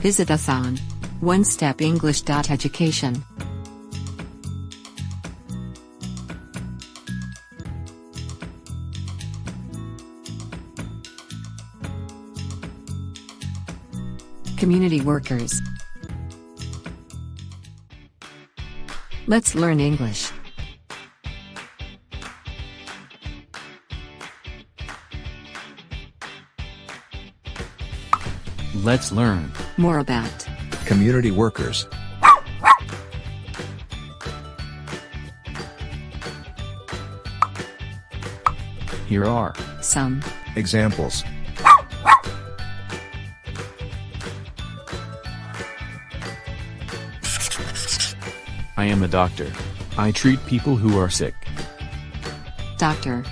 Visit us on onestepenglish.education. Community workers. Let's learn English. Let's learn more about community workers. Here are some examples. I am a doctor. I treat people who are sick. doctor.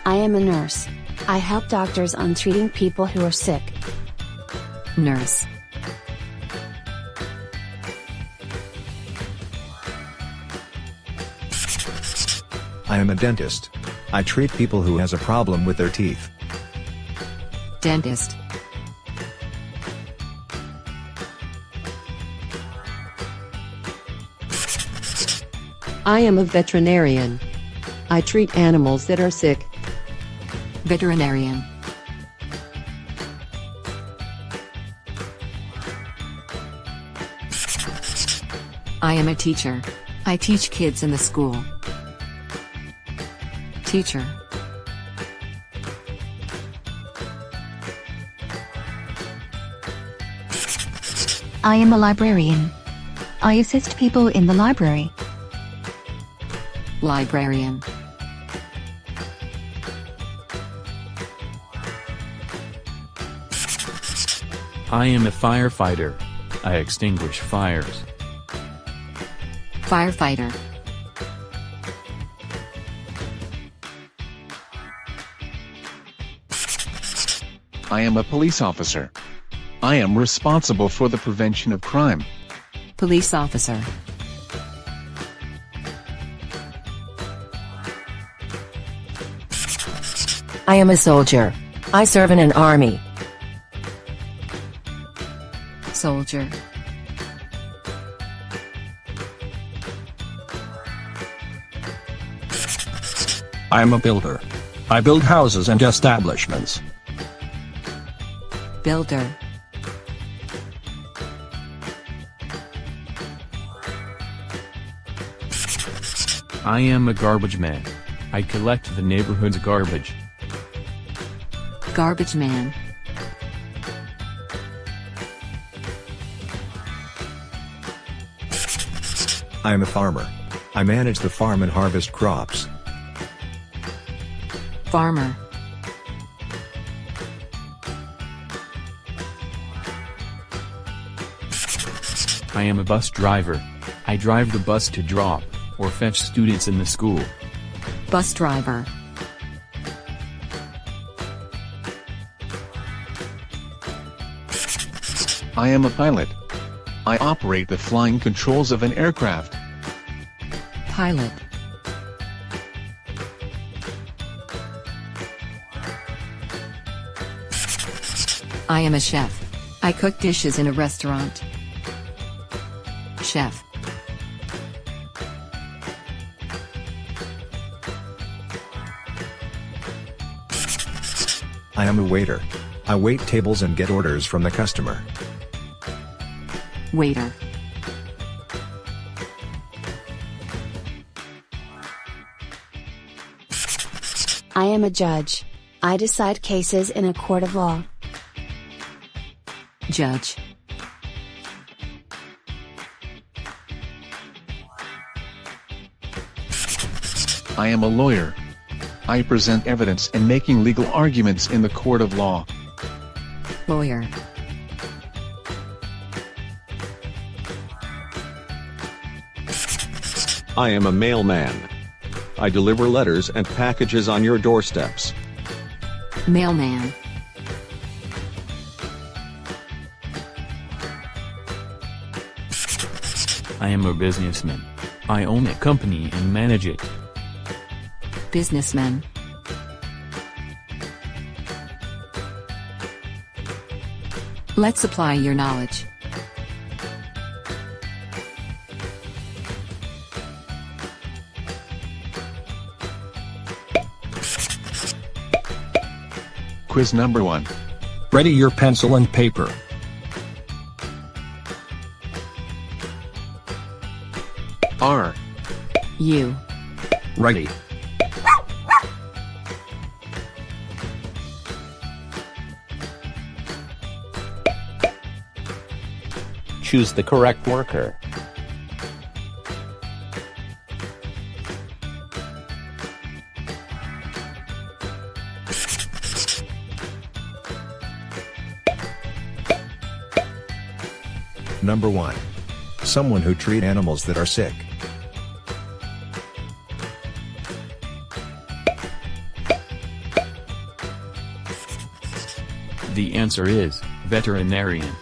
I am a nurse. I help doctors on treating people who are sick. Nurse. I am a dentist. I treat people who has a problem with their teeth. Dentist. I am a veterinarian. I treat animals that are sick. Veterinarian. I am a teacher. I teach kids in the school. Teacher. I am a librarian. I assist people in the library. Librarian. I am a firefighter. I extinguish fires. Firefighter. I am a police officer. I am responsible for the prevention of crime. Police officer. I am a soldier. I serve in an army. Soldier. I am a builder. I build houses and establishments. Builder. I am a garbage man. I collect the neighborhood's garbage. Garbage man. I am a farmer. I manage the farm and harvest crops. Farmer. I am a bus driver. I drive the bus to drop or fetch students in the school. Bus driver. I am a pilot. I operate the flying controls of an aircraft. Pilot. I am a chef. I cook dishes in a restaurant. Chef. I am a waiter. I wait tables and get orders from the customer. Waiter. I am a judge. I decide cases in a court of law. Judge. I am a lawyer. I present evidence and making legal arguments in the court of law. Lawyer. I am a mailman. I deliver letters and packages on your doorsteps. Mailman. I am a businessman. I own a company and manage it. Businessman. Let's apply your knowledge. Quiz number 1. Ready your pencil and paper. R. You. Ready. Choose the correct worker. Number 1. Someone who treat animals that are sick. The answer is veterinarian.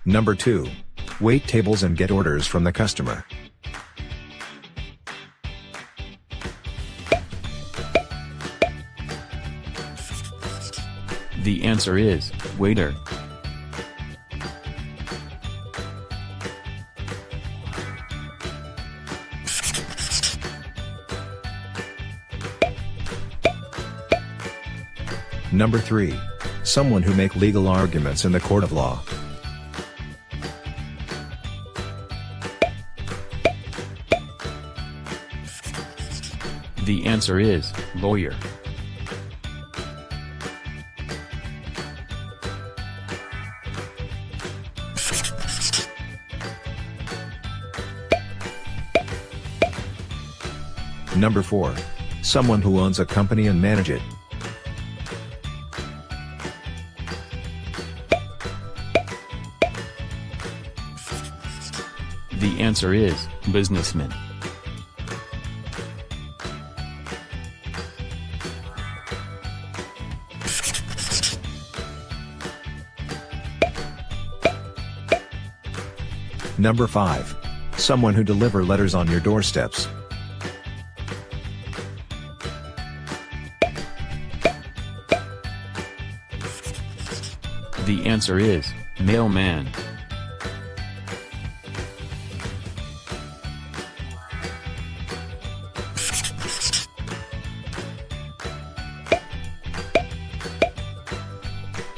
Number 2. Wait tables and get orders from the customer. The answer is waiter. Number 3. Someone who make legal arguments in the court of law. The answer is lawyer. Number 4. Someone who owns a company and manage it. The answer is businessman. Number 5. Someone who deliver letters on your doorsteps. The answer is mailman.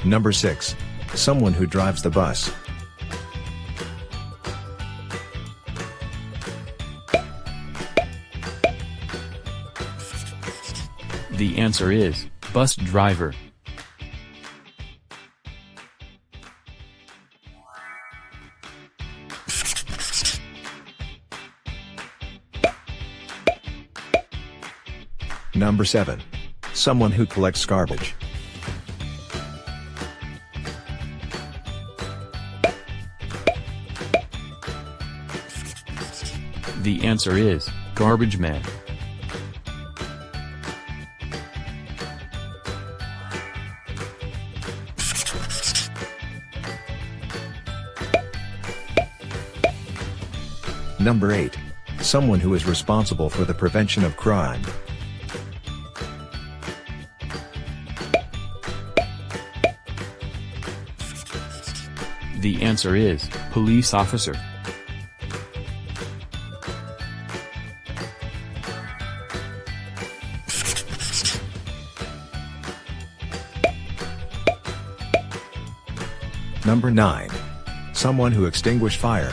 Number 6. Someone who drives the bus. The answer is bus driver. Number 7. Someone who collects garbage. The answer is garbage man. Number 8. Someone who is responsible for the prevention of crime. The answer is police officer. Number 9. Someone who extinguish fire.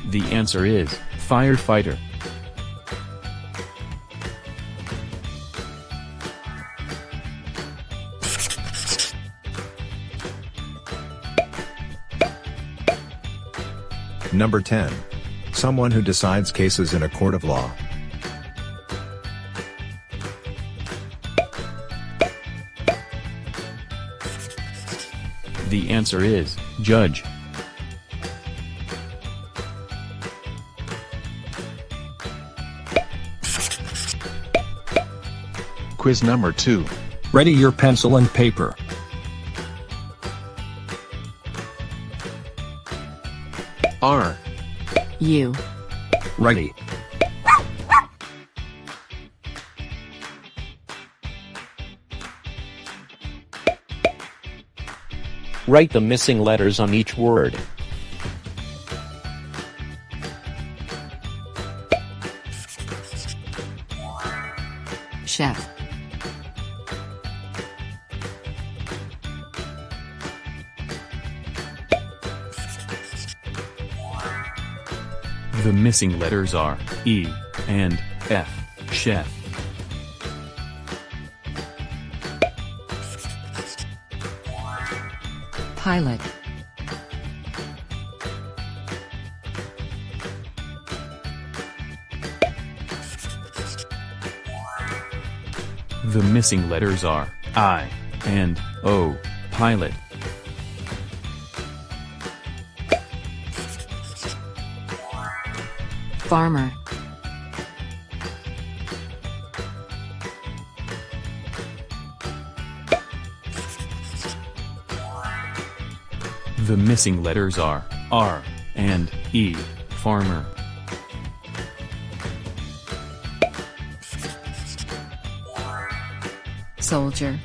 The answer is firefighter. Number 10. Someone who decides cases in a court of law. The answer is judge. quiz number 2. Ready your pencil and paper. R. U. Ready. Write the missing letters on each word. Chef. The missing letters are E and F. Chef. Pilot. The missing letters are I and O. Pilot. Farmer. The missing letters are R and E. Farmer. Soldier.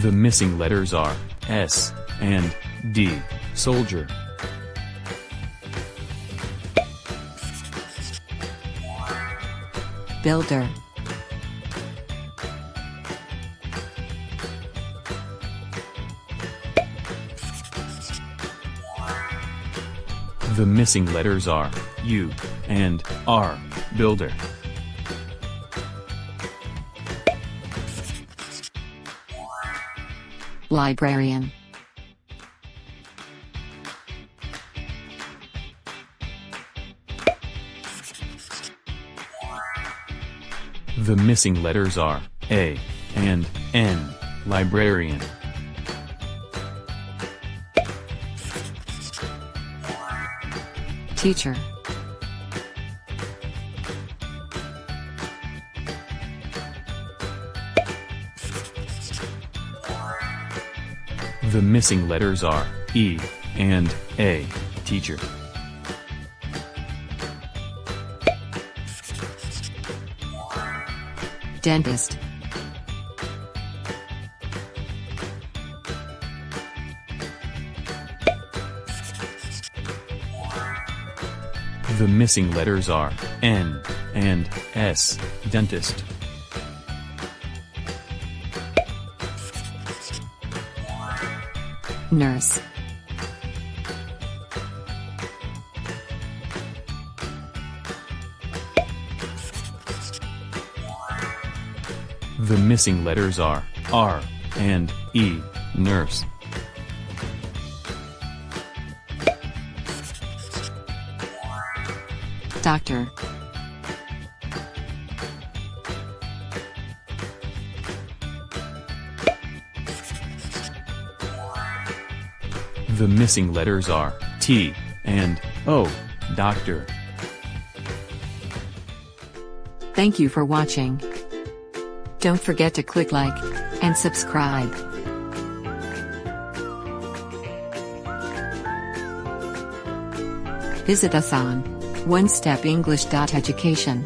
The missing letters are S and D. Soldier. Builder. The missing letters are U and R. Builder. Librarian. The missing letters are A and N. Librarian. Teacher. The missing letters are E and A. Teacher. Dentist. The missing letters are N and S. Dentist. Nurse. The missing letters are R and E. Nurse. Doctor. The missing letters are T and O. Doctor. Thank you for watching. Don't forget to click like and subscribe. Visit us on onestepenglish.education.